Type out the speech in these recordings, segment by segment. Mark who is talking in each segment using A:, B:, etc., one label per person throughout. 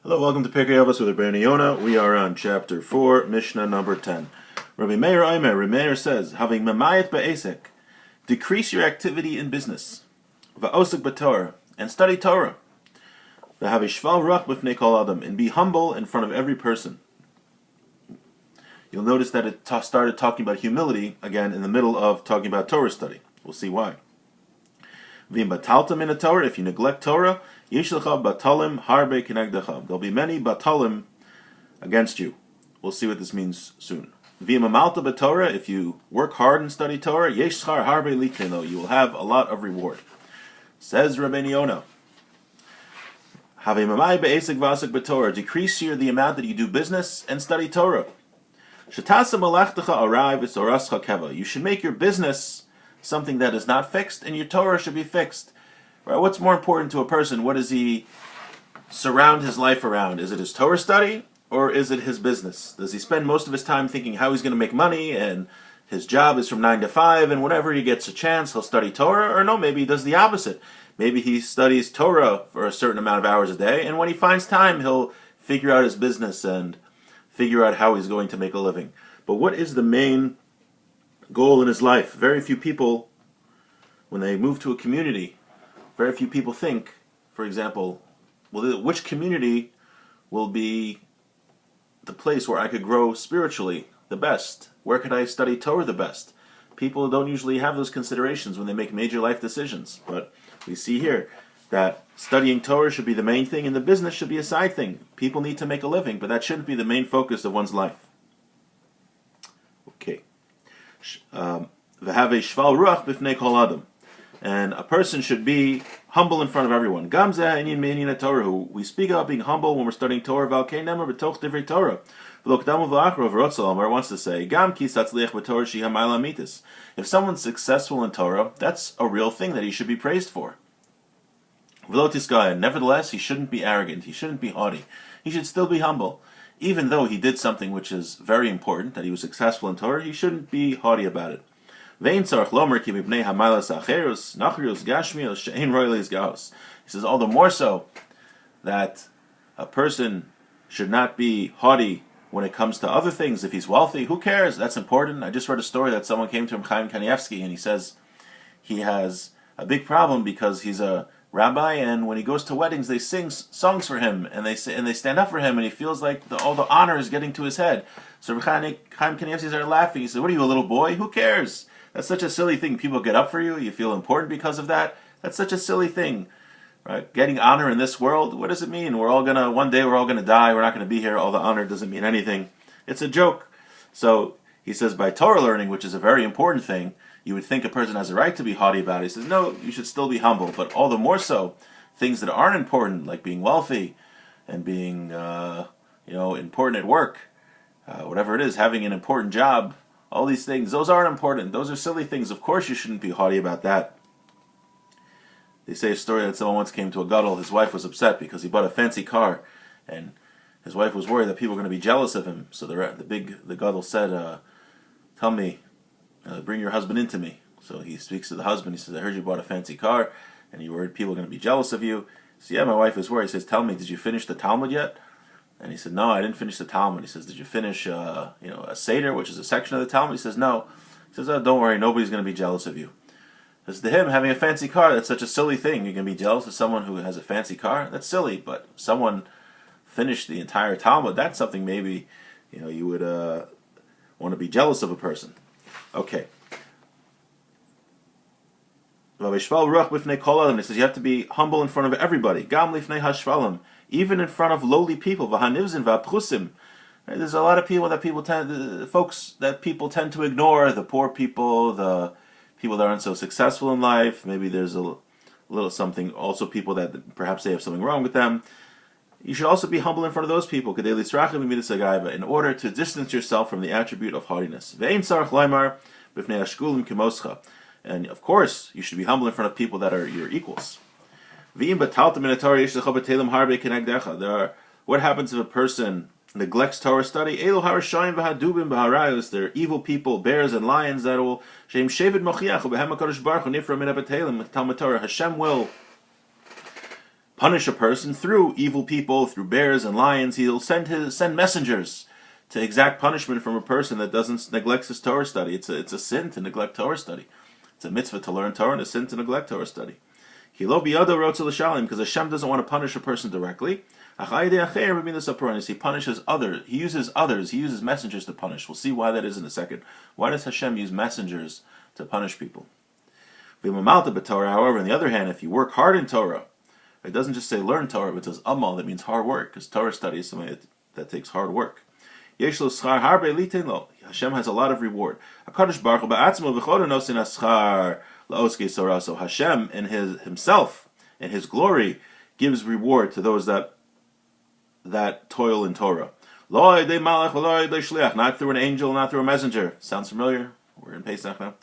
A: Hello, welcome to Pirkei Avos with Rabeinu Yonah. We are on chapter 4, Mishnah number 10. Rabbi Meir says, having mamayet ba'esek, decrease your activity in business, va'osek b'Torah, and study Torah, v'havi shval ruach b'fnei kol adam, and be humble in front of every person. You'll notice that it started talking about humility again in the middle of talking about Torah study. We'll see why. V'im bataltam in a Torah, if you neglect Torah, yishlecha batalim harbe kinegdecha. There'll be many batalim against you. We'll see what this means soon. V'im amalta b'Torah, if you work hard and study Torah, yesh schar harbe liteno. You will have a lot of reward. Says Rabeinu Yonah, havei mamai be'esek v'asek b'Torah. Decrease here the amount that you do business and study Torah. Shetasa malachtecha arai v'sorascha keva. You should make your business something that is not fixed, and your Torah should be fixed. Right? What's more important to a person? What does he surround his life around? Is it his Torah study, or is it his business? Does he spend most of his time thinking how he's going to make money, and his job is from 9 to 5, and whenever he gets a chance, he'll study Torah? Or no, maybe he does the opposite. Maybe he studies Torah for a certain amount of hours a day, and when he finds time, he'll figure out his business and figure out how he's going to make a living. But what is the main goal in his life? Very few people, when they move to a community, very few people think, for example, well, which community will be the place where I could grow spiritually the best? Where could I study Torah the best? People don't usually have those considerations when they make major life decisions. But we see here that studying Torah should be the main thing, and the business should be a side thing. People need to make a living, but that shouldn't be the main focus of one's life. Okay. V'havei shval ruach b'fnei kol adam, and a person should be humble in front of everyone. Gam zeh inyan me'inyan Torah. We speak about being humble when we're studying Torah. V'alkei nemer b'toch divrei Torah. V'lo k'damu v'achro v'rotzal Amar wants to say, Gam ki satzliach b'Torah shi hamayla mitis. If someone's successful in Torah, that's a real thing that he should be praised for. V'lo tiskaya. Nevertheless, he shouldn't be arrogant. He shouldn't be haughty. He should still be humble. Even though he did something which is very important, that he was successful in Torah, he shouldn't be haughty about it. He says, all the more so that a person should not be haughty when it comes to other things. If he's wealthy, who cares? That's important. I just read a story that someone came to him, Chaim Kanievsky, and he says he has a big problem because he's a rabbi, and when he goes to weddings, they sing songs for him, and they stand up for him, and he feels like all the honor is getting to his head. So Chaim Kanievsky started laughing. He said, "What are you, a little boy? Who cares? That's such a silly thing. People get up for you. You feel important because of that. That's such a silly thing, right? Getting honor in this world. What does it mean? One day we're all gonna die. We're not gonna be here. All the honor doesn't mean anything. It's a joke." So he says, by Torah learning, which is a very important thing, you would think a person has a right to be haughty about it. He says, no, you should still be humble. But all the more so, things that aren't important, like being wealthy and being, important at work, whatever it is, having an important job, all these things, those aren't important. Those are silly things. Of course you shouldn't be haughty about that. They say a story that someone once came to a gadol. His wife was upset because he bought a fancy car, and his wife was worried that people were going to be jealous of him. So the gadol said, tell me, bring your husband into me. So he speaks to the husband. He says, I heard you bought a fancy car, and you worried people are going to be jealous of you. He says, yeah, my wife is worried. He says, tell me, did you finish the Talmud yet? And he said, no, I didn't finish the Talmud. He says, did you finish a Seder, which is a section of the Talmud? He says, no. He says, oh, don't worry, nobody's going to be jealous of you. Because to him, having a fancy car, that's such a silly thing. You're going to be jealous of someone who has a fancy car? That's silly. But someone finished the entire Talmud, that's something maybe you would want to be jealous of a person. Okay. He says you have to be humble in front of everybody. Even in front of lowly people. There's a lot of people that people tend to ignore. The poor people, the people that aren't so successful in life. Maybe there's a little something. Also, people that perhaps they have something wrong with them. You should also be humble in front of those people in order to distance yourself from the attribute of haughtiness. And of course, you should be humble in front of people that are your equals. What happens if a person neglects Torah study? They're evil people, bears and lions that will Hashem will punish a person through evil people, through bears and lions. He'll send messengers to exact punishment from a person that neglects his Torah study. It's a sin to neglect Torah study. It's a mitzvah to learn Torah and a sin to neglect Torah study. Because Hashem doesn't want to punish a person directly. He punishes others. He uses messengers to punish. We'll see why that is in a second. Why does Hashem use messengers to punish people? However, on the other hand, if you work hard in Torah, it doesn't just say learn Torah, but it says amal, that means hard work, because Torah study is something that takes hard work. Hashem has a lot of reward. So Hashem in himself, in his glory, gives reward to those that toil in Torah. Not through an angel, not through a messenger. Sounds familiar? We're in Pesach now.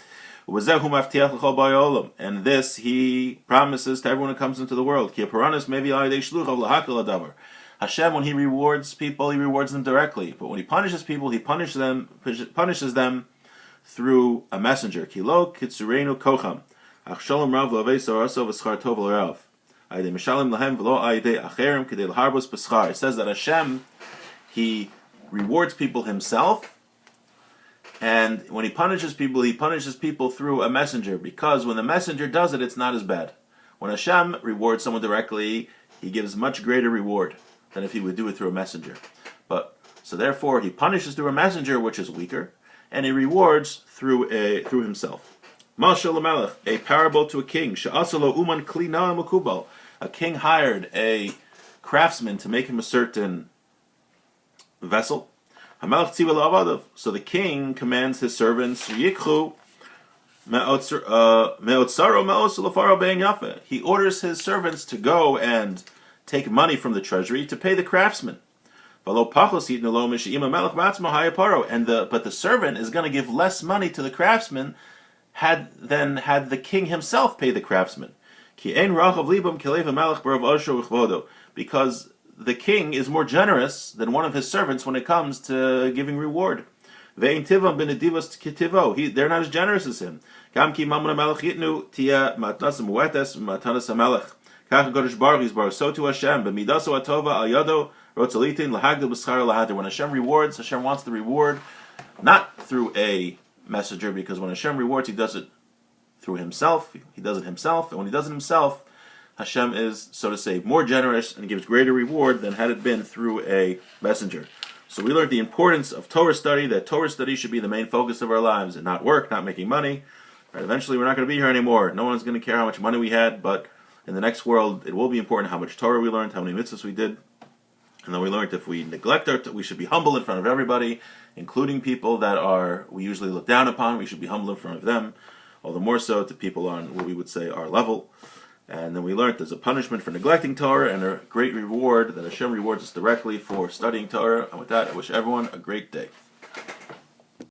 A: And this he promises to everyone who comes into the world. Hashem, when he rewards people, he rewards them directly. But when he punishes people, he punishes them through a messenger. It says that Hashem, he rewards people himself, and when he punishes people through a messenger, because when the messenger does it, it's not as bad. When Hashem rewards someone directly, he gives much greater reward than if he would do it through a messenger. So therefore, he punishes through a messenger, which is weaker, and he rewards through himself. A parable to a king. A king hired a craftsman to make him a certain vessel. So the king commands his servants, he orders his servants to go and take money from the treasury to pay the craftsman. But the servant is going to give less money to the craftsman than had the king himself pay the craftsman. Because the king is more generous than one of his servants when it comes to giving reward. They're not as generous as him. So to Hashem, when Hashem rewards, Hashem wants the reward not through a messenger, because when Hashem rewards, he does it through himself. He does it himself, and when he does it himself, Hashem is, so to say, more generous and gives greater reward than had it been through a messenger. So we learned the importance of Torah study, that Torah study should be the main focus of our lives, and not work, not making money. Right, eventually we're not going to be here anymore. No one's going to care how much money we had, but in the next world, it will be important how much Torah we learned, how many mitzvahs we did. And then we learned if we neglect we should be humble in front of everybody, including people that we usually look down upon. We should be humble in front of them, all the more so to people on what we would say our level. And then we learned there's a punishment for neglecting Torah and a great reward that Hashem rewards us directly for studying Torah. And with that, I wish everyone a great day.